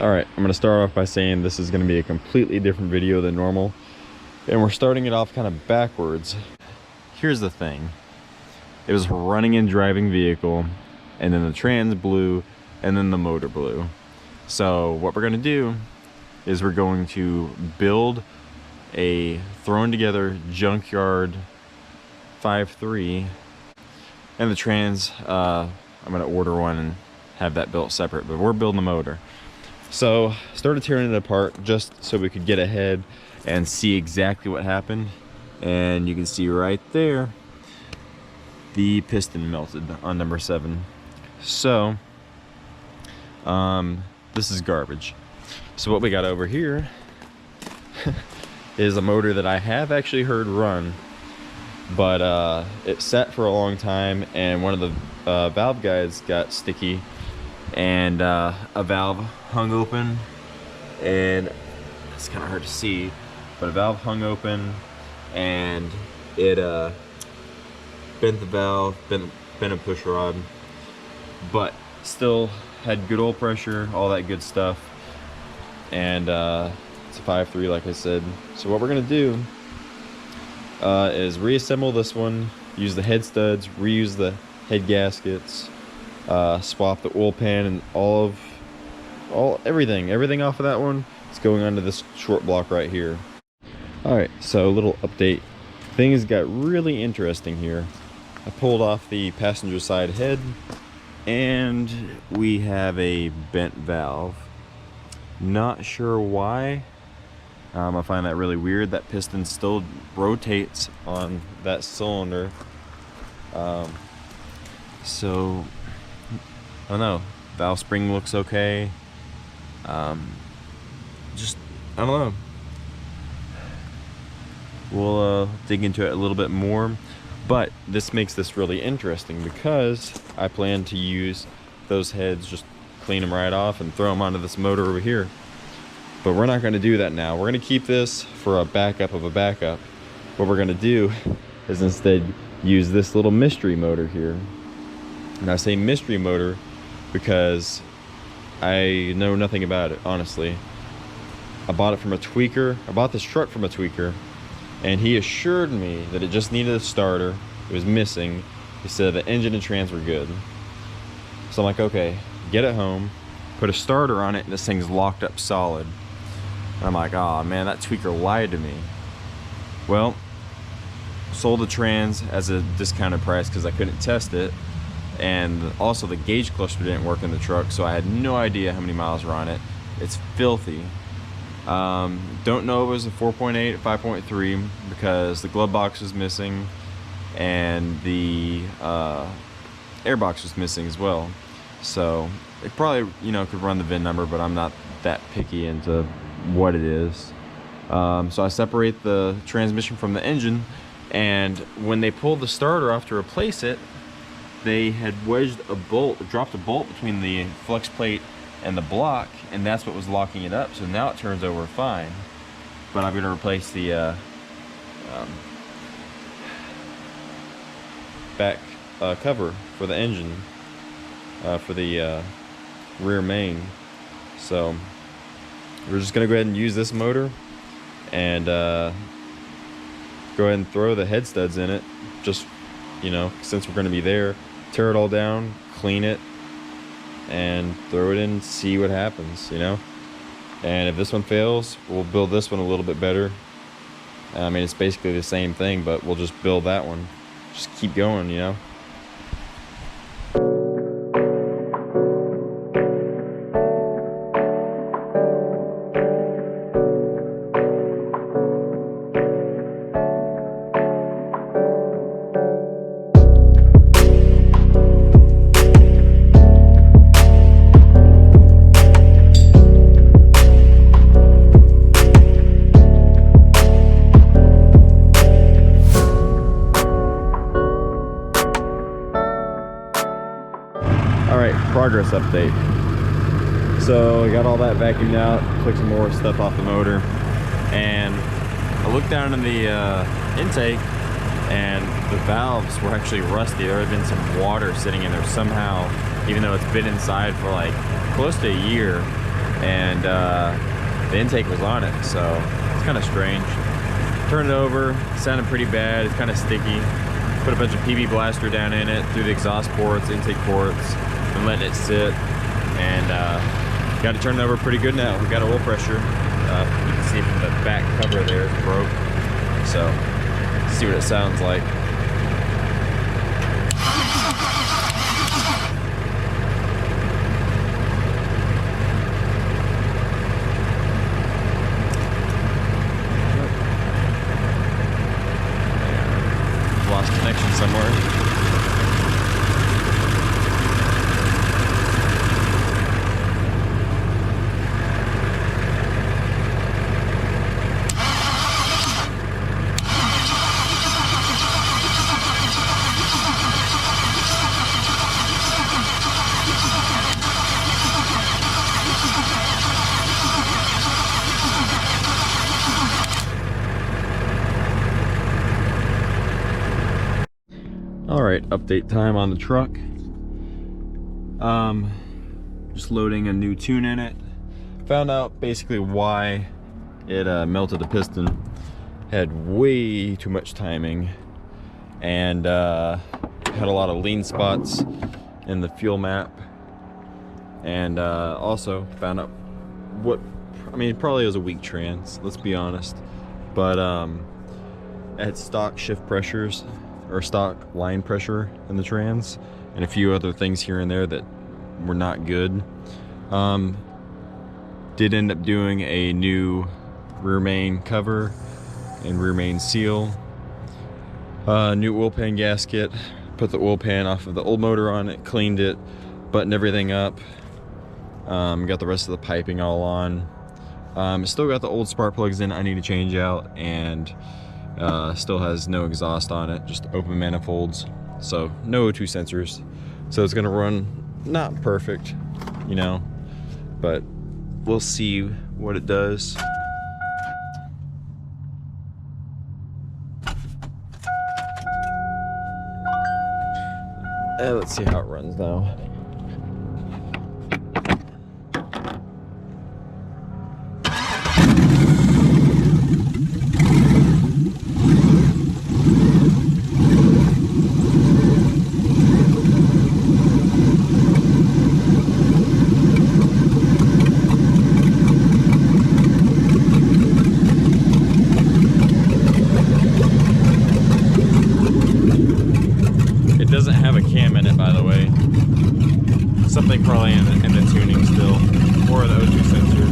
All right, I'm gonna start off by saying this is gonna be a completely different video than normal, and we're starting it off kind of backwards. Here's the thing. It was a running and driving vehicle, and then the trans blew, and then the motor blew. So what we're gonna do is we're going to build a thrown together junkyard 5.3, and the trans, I'm gonna order one and have that built separate, but we're building the motor. So started tearing it apart just so we could get ahead and see exactly what happened. And you can see right there, the piston melted on number 7. So this is garbage. So what we got over here is a motor that I have actually heard run, but it sat for a long time, and one of the valve guides got sticky, and a valve hung open, and it's kind of hard to see, but a valve hung open, and it bent the valve, bent a push rod, but still had good oil pressure, all that good stuff. And it's a 5.3, like I said. So what we're gonna do is reassemble this one, use the head studs, reuse the head gaskets, swap the oil pan, and everything off of that one is going onto this short block right here. All right, so a little update. Things got really interesting here. I pulled off the passenger side head, and we have a bent valve. Not sure why. I find that really weird. That piston still rotates on that cylinder. So I don't know. Valve spring looks okay. Just, I don't know. We'll dig into it a little bit more, but this makes this really interesting because I plan to use those heads, just clean them right off and throw them onto this motor over here. But we're not going to do that now. We're going to keep this for a backup of a backup. What we're going to do is instead use this little mystery motor here. And I say mystery motor because I know nothing about it, honestly. I bought it from a tweaker. I bought this truck from a tweaker, and he assured me that it just needed a starter. It was missing. He said the engine and trans were good. So I'm like, okay, get it home, put a starter on it, and this thing's locked up solid. And I'm like, oh man, that tweaker lied to me. Well, sold the trans as a discounted price because I couldn't test it. And also the gauge cluster didn't work in the truck, so I had no idea how many miles were on it. It's filthy. Don't know if it was a 4.8, 5.3 because the glove box was missing and the air box was missing as well. So it probably, you know, could run the VIN number, but I'm not that picky into what it is. So I separate the transmission from the engine, and when they pulled the starter off to replace it, they had dropped a bolt between the flex plate and the block, and that's what was locking it up. So now it turns over fine. But I'm going to replace the back cover for the engine, for the rear main. So we're just going to go ahead and use this motor and go ahead and throw the head studs in it, just, you know, since we're going to be there. Tear it all down, clean it, and throw it in, see what happens, you know. And if this one fails, we'll build this one a little bit better. I mean, it's basically the same thing, but we'll just build that one. Just keep going, you know. Progress update. So I got all that vacuumed out, took some more stuff off the motor, and I looked down in the intake, and the valves were actually rusty. There had been some water sitting in there somehow, even though it's been inside for like close to a year. and the intake was on it, so it's kind of strange. Turned it over, sounded pretty bad. It's kind of sticky. Put a bunch of PB blaster down in it through the exhaust ports, intake ports, and letting it sit. And got to turn it over pretty good now. We got oil pressure. You can see from the back cover there, it's broke. So, let's see what it sounds like. Lost connection somewhere. All right, update time on the truck. Just loading a new tune in it. Found out basically why it melted the piston. Had way too much timing and had a lot of lean spots in the fuel map. And also found out what, I mean, probably was a weak trans, let's be honest. But it had stock shift pressures or stock line pressure in the trans, and a few other things here and there that were not good. Did end up doing a new rear main cover and rear main seal, new oil pan gasket, put the oil pan off of the old motor on it, cleaned it, buttoned everything up, got the rest of the piping all on. Still got the old spark plugs in I need to change out, and still has no exhaust on it, just open manifolds, so no O2 sensors. So it's gonna run not perfect, you know, but we'll see what it does. Let's see how it runs now. Doesn't have a cam in it, by the way. Something probably in the tuning still, or the O2 sensors.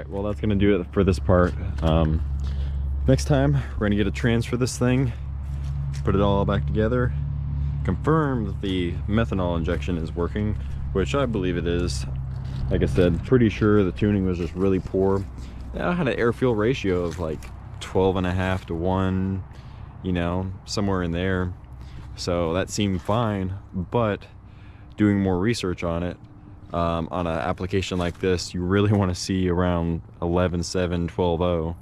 Well, that's gonna do it for this part. Next time we're gonna get a trans for this thing, put it all back together, confirm that the methanol injection is working, which I believe it is. Like I said, pretty sure the tuning was just really poor. I had an air-fuel ratio of like 12.5 to 1, you know, somewhere in there. So that seemed fine, but doing more research on it, on an application like this, you really want to see around 11.7, 12.0,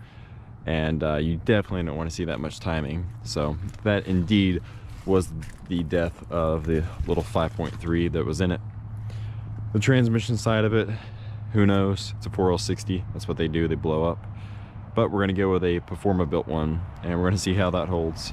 and you definitely don't want to see that much timing. So that indeed was the death of the little 5.3 that was in it. The transmission side of it, who knows? It's a 4L60, that's what they do, they blow up. But we're going to go with a Performa built one, and we're going to see how that holds.